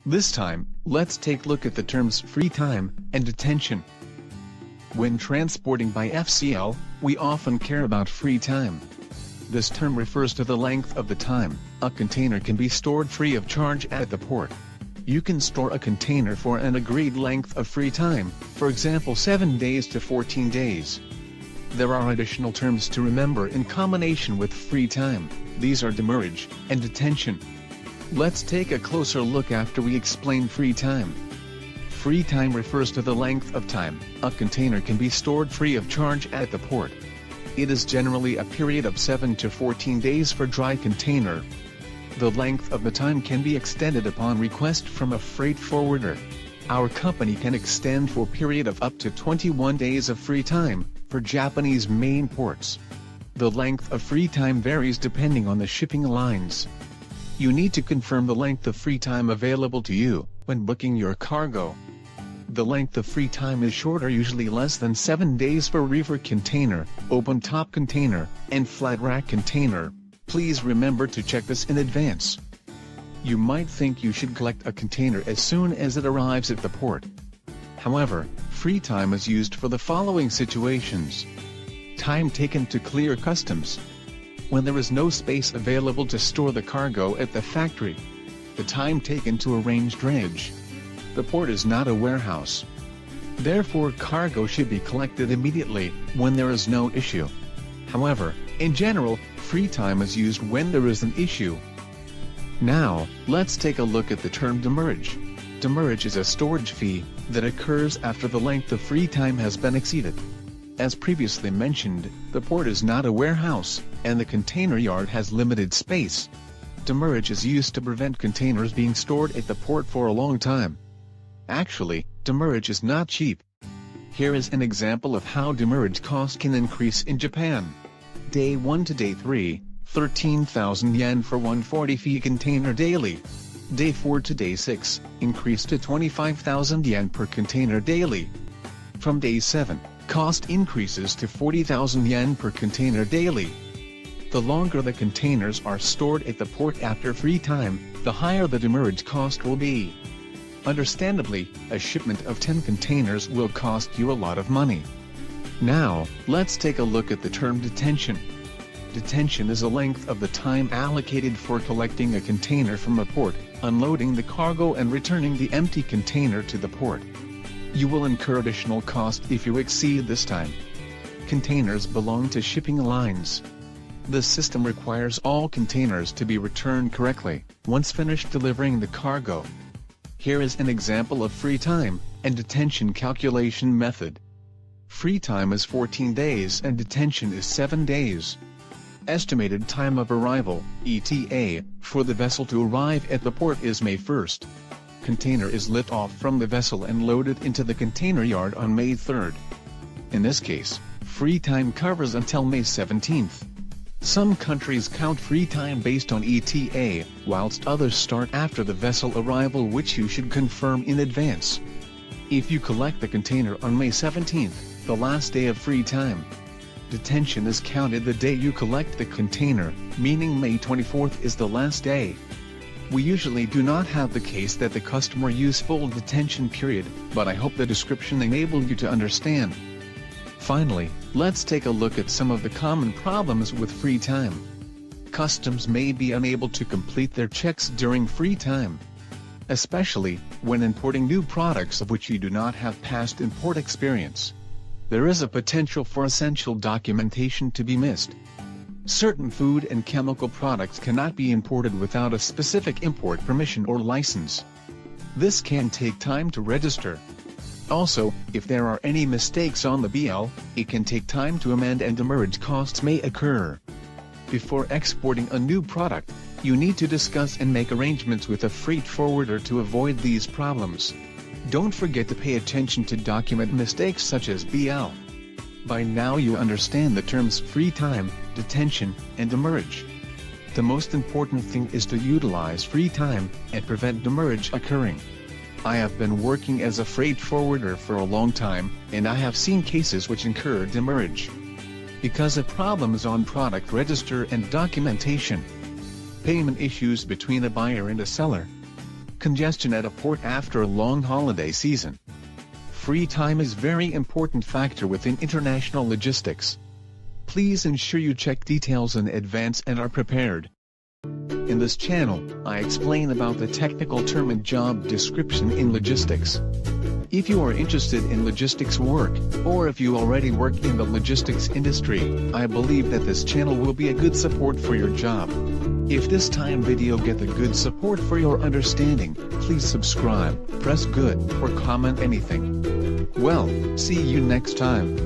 This time, let's take a look at the terms free time and detention. When transporting by FCL, we often care about free time. This term refers to the length of the time a container can be stored free of charge at the port. You can store a container for an agreed length of free time, for example 7 days to 14 days. There are additional terms to remember in combination with free time. These are demurrage and detention. Let's take a closer look after we explain free time. Free time refers to the length of time a container can be stored free of charge at the port. It is generally a period of 7 to 14 days for dry container. The length of the time can be extended upon request from a freight forwarder. Our company can extend for a period of up to 21 days of free time for Japanese main ports. The length of free time varies depending on the shipping lines. You need to confirm the length of free time available to you when booking your cargo. The length of free time is shorter, usually less than 7 days for reefer container, open top container, and flat rack container. Please remember to check this in advance. You might think you should collect a container as soon as it arrives at the port. However, free time is used for the following situations. Time taken to clear customs. When there is no space available to store the cargo at the factory. The time taken to arrange drayage. The port is not a warehouse. Therefore, cargo should be collected immediately when there is no issue. However, in general, free time is used when there is an issue. Now, let's take a look at the term demurrage. Demurrage is a storage fee that occurs after the length of free time has been exceeded. As previously mentioned, the port is not a warehouse, and the container yard has limited space. Demurrage is used to prevent containers being stored at the port for a long time. Actually, demurrage is not cheap. Here is an example of how demurrage cost can increase in Japan. Day 1 to Day 3, 13,000 yen for 140 fee container daily. Day 4 to Day 6, increased to 25,000 yen per container daily. From Day 7, cost increases to 40,000 yen per container daily. The longer the containers are stored at the port after free time, the higher the demurrage cost will be. Understandably, a shipment of 10 containers will cost you a lot of money. Now, let's take a look at the term detention. Detention is a length of the time allocated for collecting a container from a port, unloading the cargo and returning the empty container to the port. You will incur additional cost if you exceed this time. Containers belong to shipping lines. The system requires all containers to be returned correctly once finished delivering the cargo. Here is an example of free time and detention calculation method. Free time is 14 days and detention is 7 days. Estimated time of arrival, ETA, for the vessel to arrive at the port is May 1st. Container is lit off from the vessel and loaded into the container yard on May 3rd. In this case, free time covers until May 17th. Some countries count free time based on ETA, whilst others start after the vessel arrival, which you should confirm in advance. If you collect the container on May 17th, the last day of free time, detention is counted the day you collect the container, meaning May 24th is the last day. We usually do not have the case that the customer use full detention period, but I hope the description enabled you to understand. Finally, let's take a look at some of the common problems with free time. Customs may be unable to complete their checks during free time, especially when importing new products of which you do not have past import experience. There is a potential for essential documentation to be missed. Certain food and chemical products cannot be imported without a specific import permission or license. This can take time to register. Also, if there are any mistakes on the BL, it can take time to amend and demurrage costs may occur. Before exporting a new product, you need to discuss and make arrangements with a freight forwarder to avoid these problems. Don't forget to pay attention to document mistakes such as BL. By now you understand the terms free time, detention, and demurrage. The most important thing is to utilize free time and prevent demurrage occurring. I have been working as a freight forwarder for a long time, and I have seen cases which incur demurrage because of problems on product register and documentation. Payment issues between a buyer and a seller. congestion at a port after a long holiday season. Free time is a very important factor within international logistics. Please ensure you check details in advance and are prepared. In this channel, I explain about the technical term and job description in logistics. If you are interested in logistics work, or if you already work in the logistics industry, I believe that this channel will be a good support for your job. If this time video get the good support for your understanding, please subscribe, press good, or comment anything. Well, see you next time.